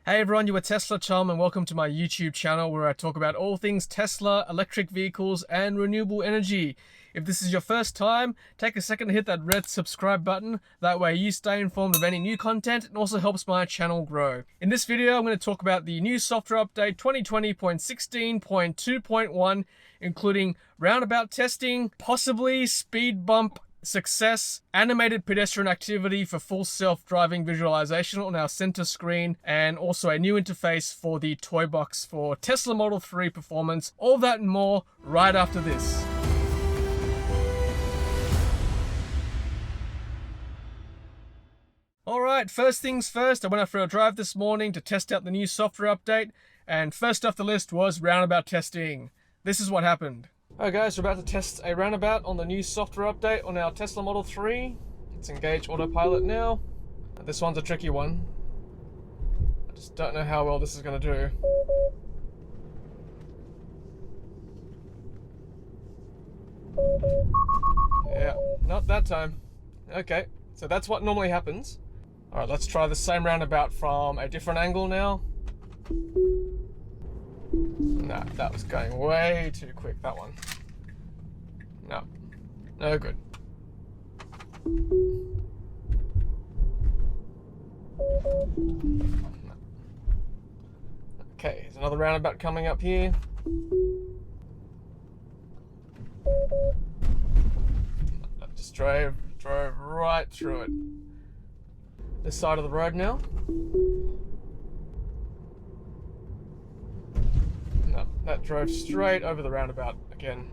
Hey everyone, you're a Tesla chum and welcome to my YouTube channel where I talk about all things Tesla, electric vehicles and renewable energy. If this is your first time, take a second to hit that red subscribe button. That way you stay informed of any new content and also helps my channel grow. In this video, I'm going to talk about the new software update 2020.16.2.1, including roundabout testing, possibly speed bump success, animated pedestrian activity for full self-driving visualization on our center screen, and also a new interface for the toy box for Tesla Model 3 performance. All that and more right after this. Alright, first things first, I went out for a drive this morning to test out the new software update, and first off the list was roundabout testing. This is what happened. Alright guys, we're about to test a roundabout on the new software update on our Tesla Model 3. Let's engage Autopilot now. This one's a tricky one. I just don't know how well this is going to do. Yeah, not that time. Okay, so that's what normally happens. Alright, let's try the same roundabout from a different angle now. No, that was going way too quick, that one. No, no good. No. Okay, there's another roundabout coming up here. I just drove right through it. This side of the road now. That drove straight over the roundabout again.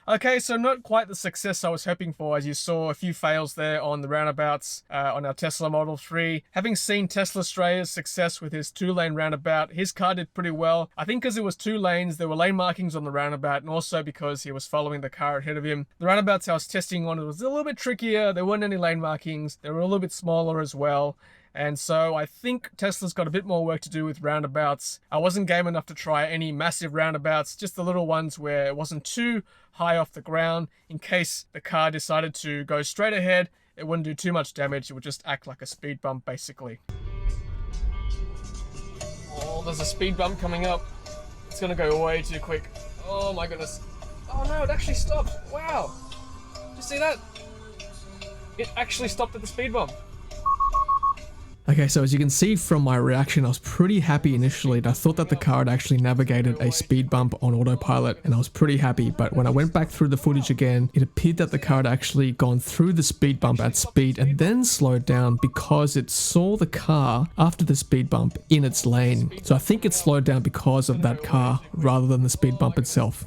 Okay, so not quite the success I was hoping for, as you saw a few fails there on the roundabouts on our Tesla Model 3. Having seen Tesla Australia's success with his 2-lane roundabout, his car did pretty well. I think because it was 2 lanes, there were lane markings on the roundabout, and also because he was following the car ahead of him. The roundabouts I was testing on was a little bit trickier. There weren't any lane markings. They were a little bit smaller as well. And so I think Tesla's got a bit more work to do with roundabouts. I wasn't game enough to try any massive roundabouts, just the little ones where it wasn't too high off the ground. In case the car decided to go straight ahead, it wouldn't do too much damage. It would just act like a speed bump, basically. Oh, there's a speed bump coming up. It's gonna go way too quick. Oh my goodness. Oh no, it actually stopped. Wow. Did you see that? It actually stopped at the speed bump. Okay, so as you can see from my reaction, I was pretty happy initially, and I thought that the car had actually navigated a speed bump on autopilot, and I was pretty happy. But when I went back through the footage again, it appeared that the car had actually gone through the speed bump at speed and then slowed down because it saw the car after the speed bump in its lane. So I think it slowed down because of that car rather than the speed bump itself.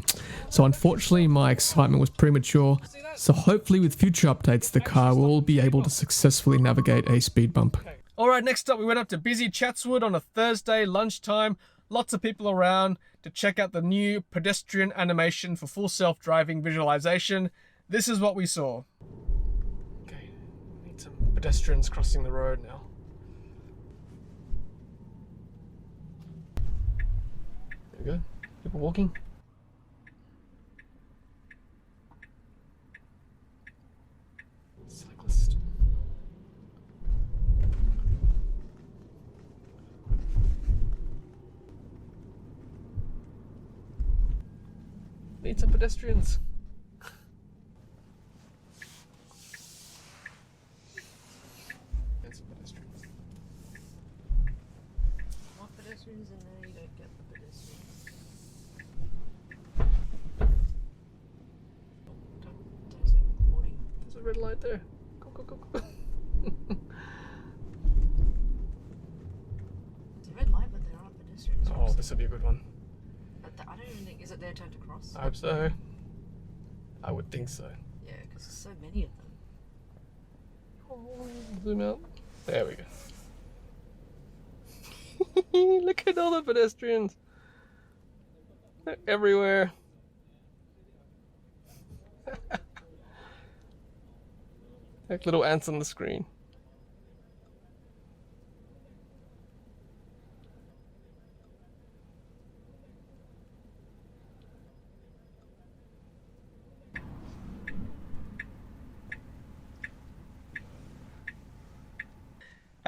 So unfortunately, my excitement was premature. So hopefully with future updates, the car will be able to successfully navigate a speed bump. Alright, next up we went up to busy Chatswood on a Thursday lunchtime. Lots of people around to check out the new Pedestrian Animation for full self-driving visualization. This is what we saw. Okay, we need some pedestrians crossing the road now. There we go, people walking. Cyclist. Need some pedestrians. Need some pedestrians. Want pedestrians in there, you don't get the pedestrians. Testing, recording. There's a red light there. Go, go, go, go. It's a red light, but there aren't pedestrians. Oh, this would be a good one. I don't even think, is it their turn to cross? I hope so. I would think so. Yeah, because there's so many of them. Oh, zoom out. There we go. Look at all the pedestrians. They're everywhere. Like little ants on the screen.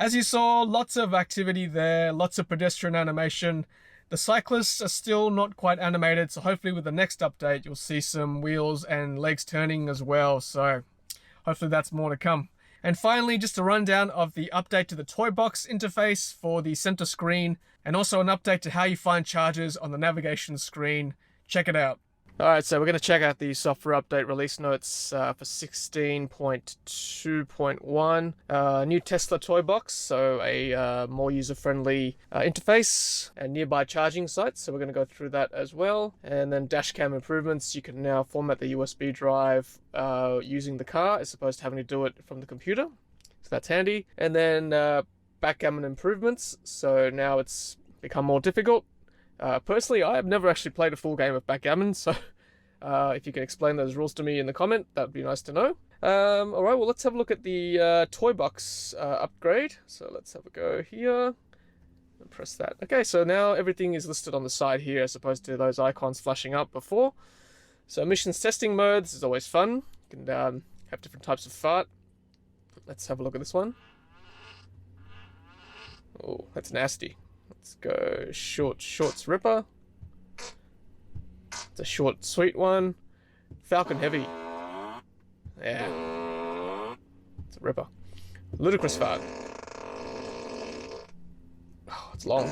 As you saw, lots of activity there, lots of pedestrian animation. The cyclists are still not quite animated, so hopefully with the next update you'll see some wheels and legs turning as well, so hopefully that's more to come. And finally, just a rundown of the update to the toy box interface for the center screen, and also an update to how you find chargers on the navigation screen. Check it out. Alright, so we're going to check out the software update release notes for 16.2.1. New Tesla toy box, so a more user-friendly interface and nearby charging sites, so we're going to go through that as well. And then dashcam improvements, you can now format the USB drive using the car as opposed to having to do it from the computer, so that's handy. And then backgammon improvements, so now it's become more difficult. Personally, I have never actually played a full game of backgammon, so if you can explain those rules to me in the comment, that would be nice to know. Alright, well, let's have a look at the toy box upgrade. So let's have a go here and press that. Okay, so now everything is listed on the side here as opposed to those icons flashing up before. So emissions testing mode, this is always fun. You can have different types of fart. Let's have a look at this one. Oh, that's nasty. Let's go shorts ripper. It's a short sweet one. Falcon heavy. Yeah. It's a ripper. Ludicrous fart. Oh, it's long.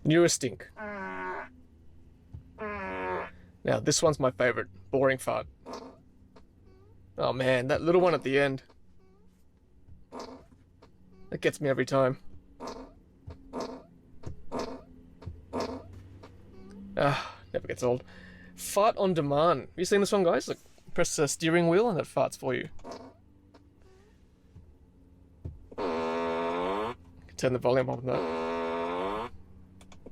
Newer stink. Now this one's my favorite. Boring fart. Oh man, that little one at the end. That gets me every time. Never gets old. Fart on demand. Have you seen this one, guys? Like, press the steering wheel and it farts for you. I can turn the volume up on that.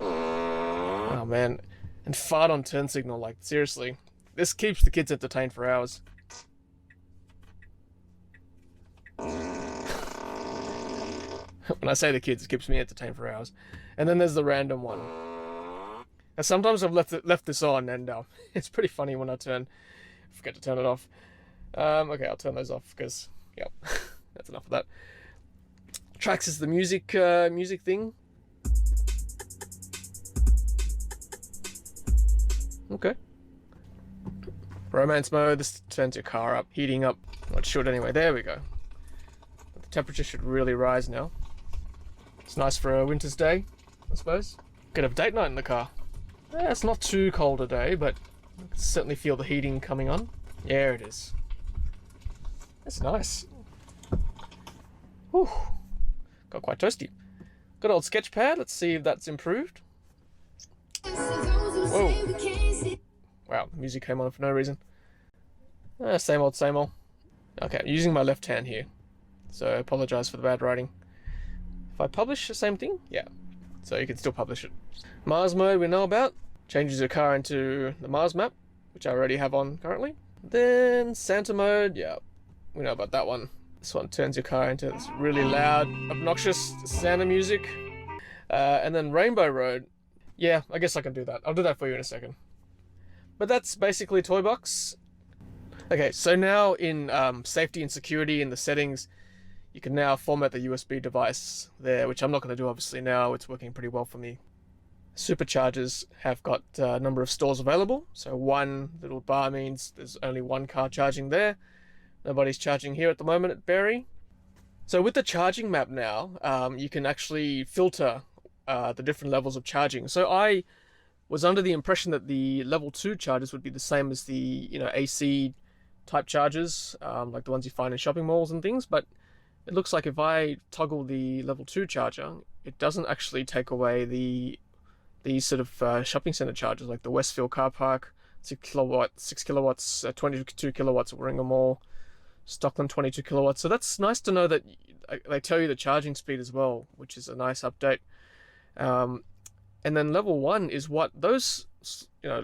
Oh man. And fart on turn signal, like, seriously. This keeps the kids entertained for hours. When I say the kids, it keeps me entertained for hours. And then there's the random one. Now, sometimes I've left this on, and it's pretty funny when I forget to turn it off. Okay, I'll turn those off because, yep, that's enough of that. Tracks is the music thing. Okay. Romance mode. This turns your car up, heating up. Well, it should anyway. There we go. The temperature should really rise now. It's nice for a winter's day, I suppose. Could have date night in the car. It's not too cold a day, but I can certainly feel the heating coming on. There it is. That's nice. Whew. Got quite toasty. Good old sketch pad. Let's see if that's improved. Whoa. Wow, the music came on for no reason. Same old, same old. Okay, I'm using my left hand here, so I apologize for the bad writing. If I publish the same thing, yeah, so you can still publish it. Mars mode we know about. Changes your car into the Mars map, which I already have on currently. Then Santa mode, yeah, we know about that one. This one turns your car into this really loud, obnoxious Santa music. And then Rainbow Road, yeah, I guess I can do that. I'll do that for you in a second. But that's basically Toy Box. Okay, so now in safety and security in the settings, you can now format the USB device there, which I'm not going to do obviously now. It's working pretty well for me. Superchargers have got a number of stores available. So one little bar means there's only one car charging there. Nobody's charging here at the moment at Berry. So with the charging map now, you can actually filter the different levels of charging. So I was under the impression that the level 2 chargers would be the same as the AC type chargers, like the ones you find in shopping malls and things, but it looks like if I toggle the level 2 charger, it doesn't actually take away these sort of shopping center chargers, like the Westfield car park, 6 kilowatts, 22 kilowatts at Warringah Mall, Stockland 22 kilowatts. So that's nice to know that they tell you the charging speed as well, which is a nice update. And then level 1 is what those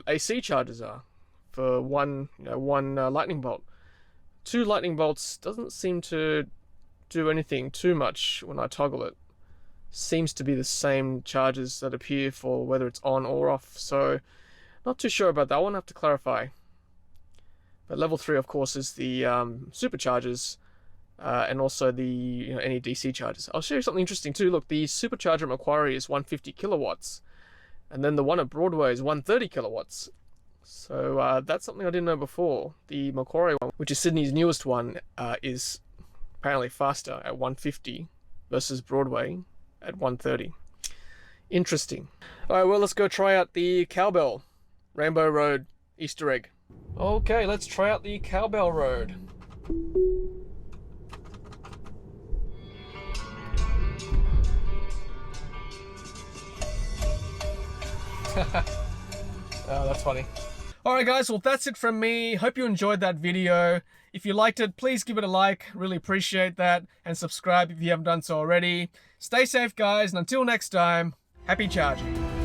AC chargers are for one lightning bolt. 2 lightning bolts doesn't seem to do anything too much when I toggle it. Seems to be the same charges that appear for whether it's on or off, so not too sure about that one. I have to clarify. But level 3 of course is the superchargers, and also the any DC chargers. I'll show you something interesting too. Look, the supercharger at Macquarie is 150 kilowatts, and then the one at Broadway is 130 kilowatts. So that's something I didn't know before. The Macquarie one, which is Sydney's newest one, is apparently faster at 150 versus Broadway at 130. Interesting. All right, well, let's go try out the Cowbell Rainbow Road Easter egg. Okay, let's try out the Cowbell Road. Oh, that's funny. Alright guys, well that's it from me. Hope you enjoyed that video. If you liked it, please give it a like. Really appreciate that. And subscribe if you haven't done so already. Stay safe guys, and until next time, happy charging.